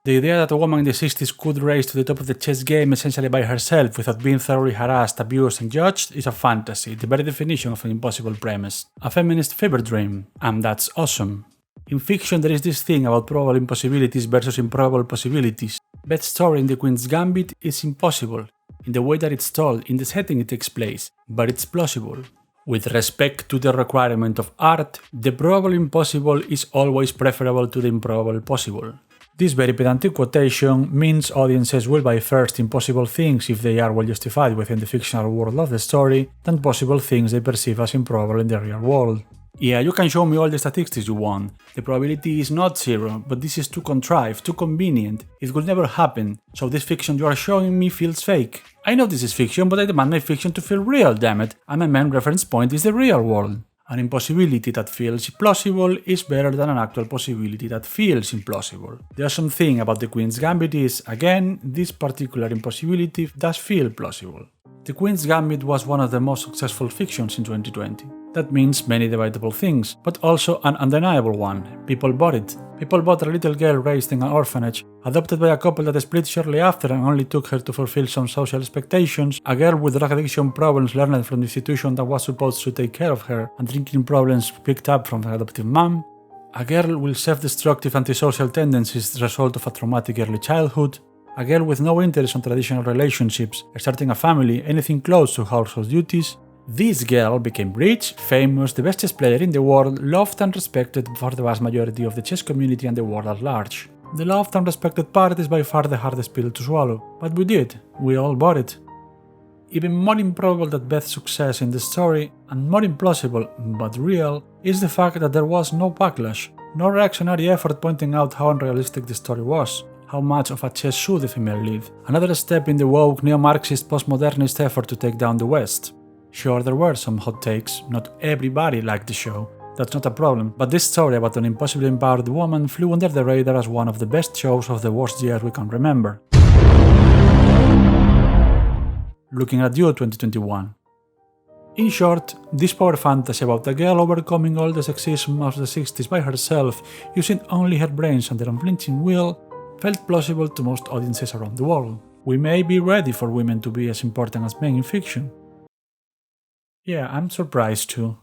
The idea that a woman in the 60s could race to the top of the chess game essentially by herself without being thoroughly harassed, abused and judged is a fantasy, the very definition of an impossible premise. A feminist fever dream, and that's awesome. In fiction there is this thing about probable impossibilities versus improbable possibilities. Beth's story in The Queen's Gambit is impossible, in the way that it's told, in the setting it takes place, but it's plausible. With respect to the requirement of art, the probable impossible is always preferable to the improbable possible. This very pedantic quotation means audiences will buy first impossible things if they are well justified within the fictional world of the story than possible things they perceive as improbable in the real world. Yeah, you can show me all the statistics you want. The probability is not zero, but this is too contrived, too convenient. It will never happen, so this fiction you are showing me feels fake. I know this is fiction, but I demand my fiction to feel real, damn it, and my main reference point is the real world. An impossibility that feels plausible is better than an actual possibility that feels implausible. The awesome thing about The Queen's Gambit is, again, this particular impossibility does feel plausible. The Queen's Gambit was one of the most successful fictions in 2020. That means many debatable things, but also an undeniable one. People bought it. People bought a little girl raised in an orphanage, adopted by a couple that split shortly after and only took her to fulfill some social expectations, a girl with drug addiction problems learned from the institution that was supposed to take care of her, and drinking problems picked up from her adoptive mom, a girl with self-destructive antisocial tendencies as a result of a traumatic early childhood, a girl with no interest in traditional relationships, starting a family, anything close to household duties. This girl became rich, famous, the best chess player in the world, loved and respected for the vast majority of the chess community and the world at large. The loved and respected part is by far the hardest pill to swallow, but we did, we all bought it. Even more improbable than Beth's success in the story, and more implausible, but real, is the fact that there was no backlash, no reactionary effort pointing out how unrealistic the story was, how much of a chess should the female live, another step in the woke neo-Marxist postmodernist effort to take down the West. Sure, there were some hot takes, not everybody liked the show, that's not a problem, but this story about an impossibly empowered woman flew under the radar as one of the best shows of the worst year we can remember. Looking at you 2021. In short, this power fantasy about a girl overcoming all the sexism of the 60s by herself, using only her brains and their unflinching will, felt plausible to most audiences around the world. We may be ready for women to be as important as men in fiction. Yeah, I'm surprised too.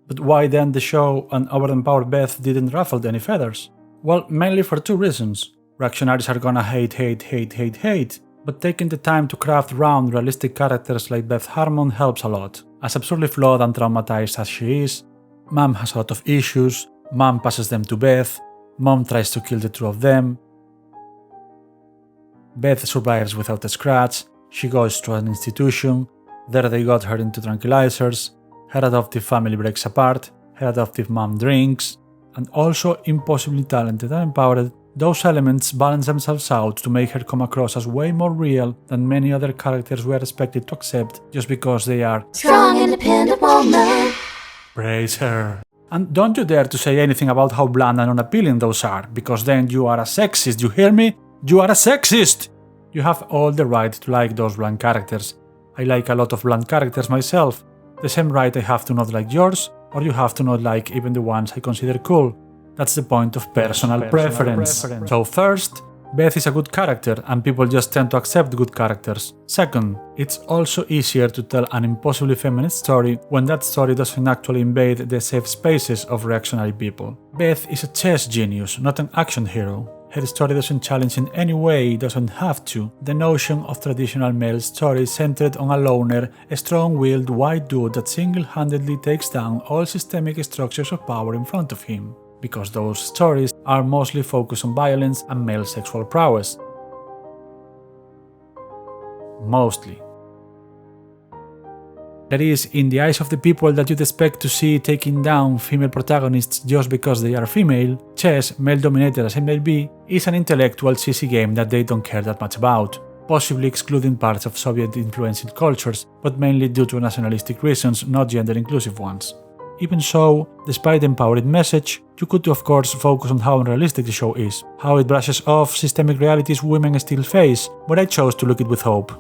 But why then the show and overempowered Beth didn't ruffle any feathers? Well, mainly for two reasons. Reactionaries are gonna hate, but taking the time to craft round, realistic characters like Beth Harmon helps a lot. As absurdly flawed and traumatized as she is, Mom has a lot of issues, Mom passes them to Beth, Mom tries to kill the two of them, Beth survives without a scratch, she goes to an institution, there they got her into tranquilizers, her adoptive family breaks apart, her adoptive mom drinks, and also impossibly talented and empowered, those elements balance themselves out to make her come across as way more real than many other characters we are expected to accept just because they are strong, independent woman. Praise her. And don't you dare to say anything about how bland and unappealing those are, because then you are a sexist, you hear me? You are a sexist! You have all the right to like those bland characters. I like a lot of bland characters myself. The same right I have to not like yours, or you have to not like even the ones I consider cool. That's the point of personal preference. So first, Beth is a good character and people just tend to accept good characters. Second, it's also easier to tell an impossibly feminist story when that story doesn't actually invade the safe spaces of reactionary people. Beth is a chess genius, not an action hero. Her story doesn't challenge in any way, doesn't have to, the notion of traditional male stories centered on a loner, a strong-willed white dude that single-handedly takes down all systemic structures of power in front of him, because those stories are mostly focused on violence and male sexual prowess. Mostly. That is, in the eyes of the people that you'd expect to see taking down female protagonists just because they are female, chess, male-dominated as it may be, is an intellectual sissy game that they don't care that much about, possibly excluding parts of Soviet-influenced cultures, but mainly due to nationalistic reasons, not gender-inclusive ones. Even so, despite the empowering message, you could of course focus on how unrealistic the show is, how it brushes off systemic realities women still face, but I chose to look at it with hope.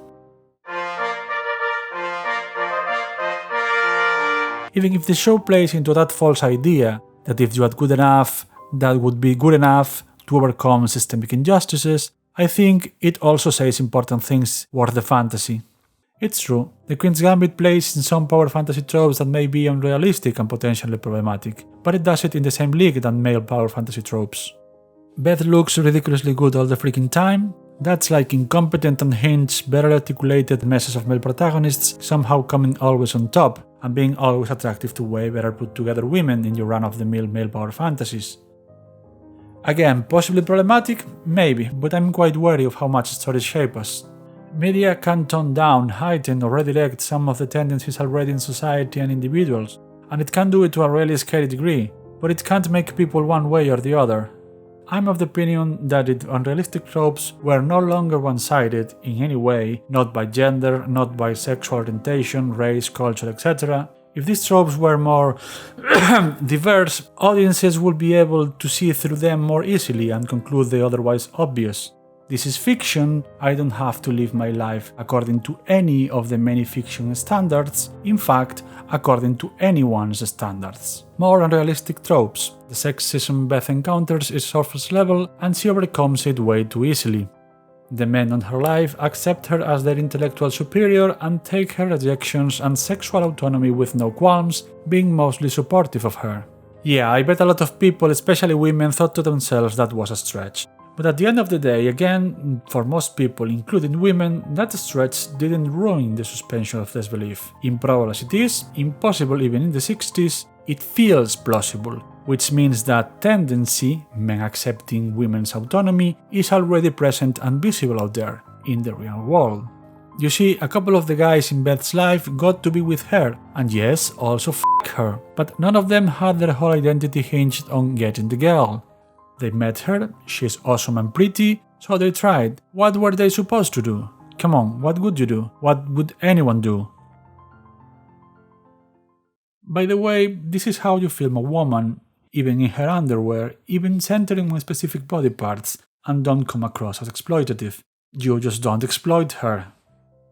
Even if the show plays into that false idea that if you are good enough, that would be good enough, to overcome systemic injustices, I think it also says important things worth the fantasy. It's true, the Queen's Gambit plays in some power fantasy tropes that may be unrealistic and potentially problematic, but it does it in the same league than male power fantasy tropes. Beth looks ridiculously good all the freaking time. That's like incompetent, unhinged, better articulated messes of male protagonists somehow coming always on top and being always attractive to way better put together women in your run-of-the-mill male power fantasies. Again, possibly problematic? Maybe, but I'm quite wary of how much stories shape us. Media can tone down, heighten, or redirect some of the tendencies already in society and individuals, and it can do it to a really scary degree, but it can't make people one way or the other. I'm of the opinion that if unrealistic tropes were no longer one-sided in any way, not by gender, not by sexual orientation, race, culture, etc., if these tropes were more diverse, audiences would be able to see through them more easily and conclude the otherwise obvious. This is fiction, I don't have to live my life according to any of the many fiction standards, in fact, according to anyone's standards. More unrealistic tropes. The sexism Beth encounters is surface level and she overcomes it way too easily. The men on her life accept her as their intellectual superior and take her rejections and sexual autonomy with no qualms, being mostly supportive of her. Yeah, I bet a lot of people, especially women, thought to themselves that was a stretch. But at the end of the day, again, for most people, including women, that stretch didn't ruin the suspension of disbelief. Improbable as it is, impossible even in the 60s, it feels plausible, which means that tendency, men accepting women's autonomy, is already present and visible out there, in the real world. You see, a couple of the guys in Beth's life got to be with her, and yes, also f*** her, but none of them had their whole identity hinged on getting the girl. They met her, she's awesome and pretty, so they tried. What were they supposed to do? Come on, what would you do? What would anyone do? By the way, this is how you film a woman, even in her underwear, even centering on specific body parts, and don't come across as exploitative. You just don't exploit her.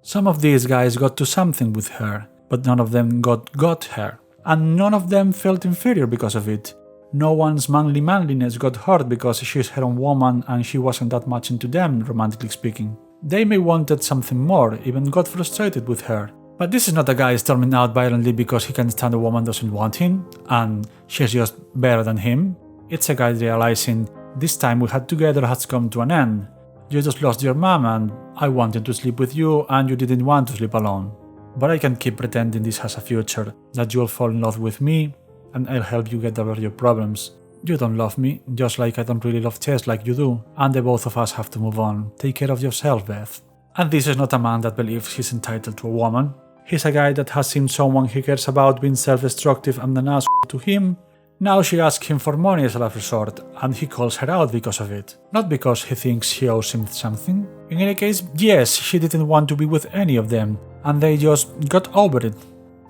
Some of these guys got to something with her, but none of them got her, and none of them felt inferior because of it. No one's manliness got hurt because she's her own woman and she wasn't that much into them, romantically speaking. They may wanted something more, even got frustrated with her. But this is not a guy storming out violently because he can't stand a woman doesn't want him, and she's just better than him. It's a guy realizing, this time we had together has come to an end. You just lost your mom and I wanted to sleep with you and you didn't want to sleep alone. But I can keep pretending this has a future, that you'll fall in love with me, and I'll help you get over your problems. You don't love me, just like I don't really love chess like you do, and the both of us have to move on. Take care of yourself, Beth. And this is not a man that believes he's entitled to a woman. He's a guy that has seen someone he cares about being self-destructive and an asshole to him. Now she asks him for money as a last resort, and he calls her out because of it. Not because he thinks she owes him something. In any case, yes, she didn't want to be with any of them, and they just got over it.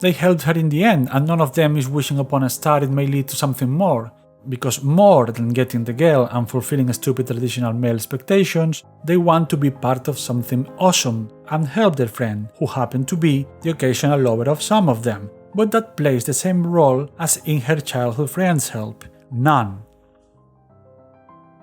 They helped her in the end, and none of them is wishing upon a star it may lead to something more. Because more than getting the girl and fulfilling stupid traditional male expectations, they want to be part of something awesome and help their friend, who happened to be the occasional lover of some of them, but that plays the same role as in her childhood friends' help. None.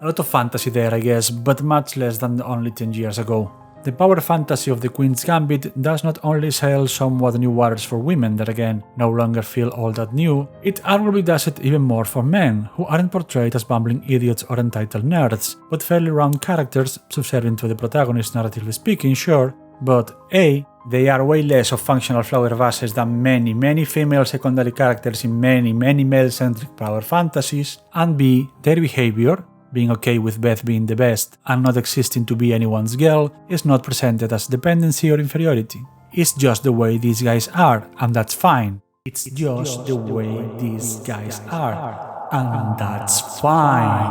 A lot of fantasy there, I guess, but much less than only 10 years ago. The power fantasy of the Queen's Gambit does not only sail somewhat new waters for women that again no longer feel all that new, it arguably does it even more for men, who aren't portrayed as bumbling idiots or entitled nerds, but fairly round characters subservient to the protagonist narratively speaking, sure, but A, they are way less of functional flower vases than many female secondary characters in many male-centric power fantasies, and B, their behavior, being okay with Beth being the best and not existing to be anyone's girl, is not presented as dependency or inferiority. It's just the way these guys are, and that's fine. It's just the way these guys are, and that's fine.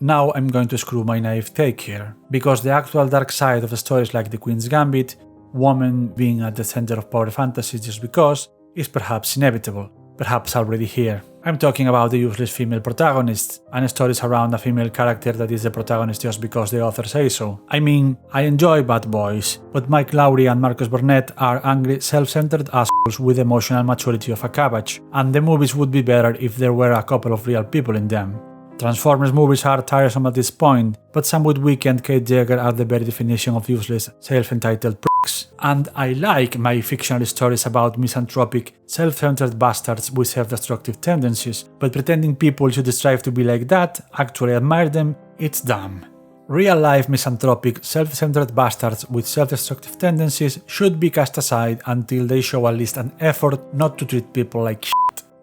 Now I'm going to screw my naive take here, because the actual dark side of the stories like the Queen's Gambit, woman being at the center of power fantasy just because, is perhaps inevitable, perhaps already here. I'm talking about the useless female protagonists, and stories around a female character that is the protagonist just because the author says so. I mean, I enjoy bad boys, but Mike Lowry and Marcus Burnett are angry, self-centered assholes with emotional maturity of a cabbage, and the movies would be better if there were a couple of real people in them. Transformers movies are tiresome at this point, but some with Wiki and Kate Jagger are the very definition of useless, self-entitled pricks. And I like my fictional stories about misanthropic, self-centered bastards with self-destructive tendencies, but pretending people should strive to be like that, actually admire them, it's dumb. Real-life misanthropic, self-centered bastards with self-destructive tendencies should be cast aside until they show at least an effort not to treat people like shit.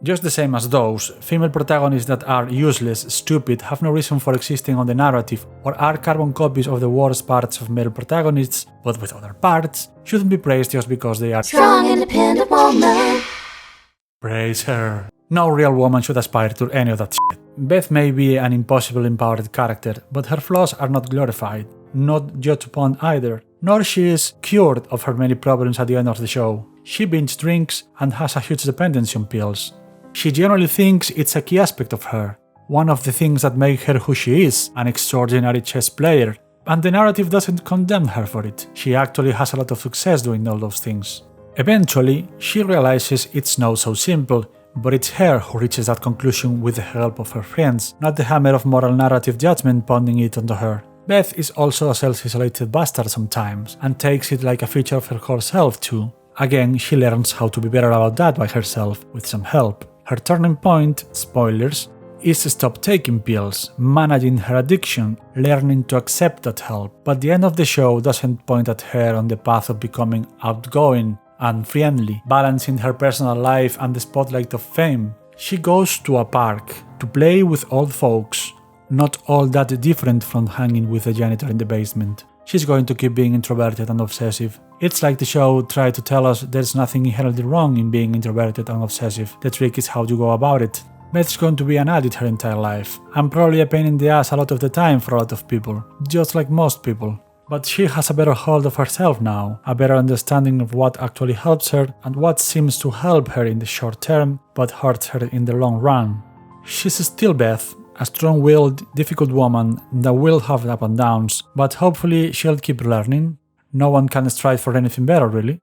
Just the same as those, female protagonists that are useless, stupid, have no reason for existing on the narrative, or are carbon copies of the worst parts of male protagonists, but with other parts, shouldn't be praised just because they are Strong, independent woman. Praise her. No real woman should aspire to any of that shit. Beth may be an impossible empowered character, but her flaws are not glorified, not judged upon either, nor she is cured of her many problems at the end of the show. She binge drinks and has a huge dependency on pills. She generally thinks it's a key aspect of her, one of the things that make her who she is, an extraordinary chess player, and the narrative doesn't condemn her for it. She actually has a lot of success doing all those things. Eventually, she realizes it's not so simple, but it's her who reaches that conclusion with the help of her friends, not the hammer of moral narrative judgment pounding it onto her. Beth is also a self-isolated bastard sometimes, and takes it like a feature of her core self too. Again, she learns how to be better about that by herself, with some help. Her turning point, spoilers, is to stop taking pills, managing her addiction, learning to accept that help. But the end of the show doesn't point at her on the path of becoming outgoing and friendly, balancing her personal life and the spotlight of fame. She goes to a park to play with old folks, not all that different from hanging with the janitor in the basement. She's going to keep being introverted and obsessive. It's like the show tried to tell us there's nothing inherently wrong in being introverted and obsessive. The trick is how you go about it. Beth's going to be an addict her entire life, and probably a pain in the ass a lot of the time for a lot of people, just like most people. But she has a better hold of herself now, a better understanding of what actually helps her and what seems to help her in the short term, but hurts her in the long run. She's still Beth, a strong-willed, difficult woman that will have up and downs, but hopefully she'll keep learning. No one can strive for anything better, really.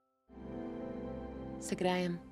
Се греем.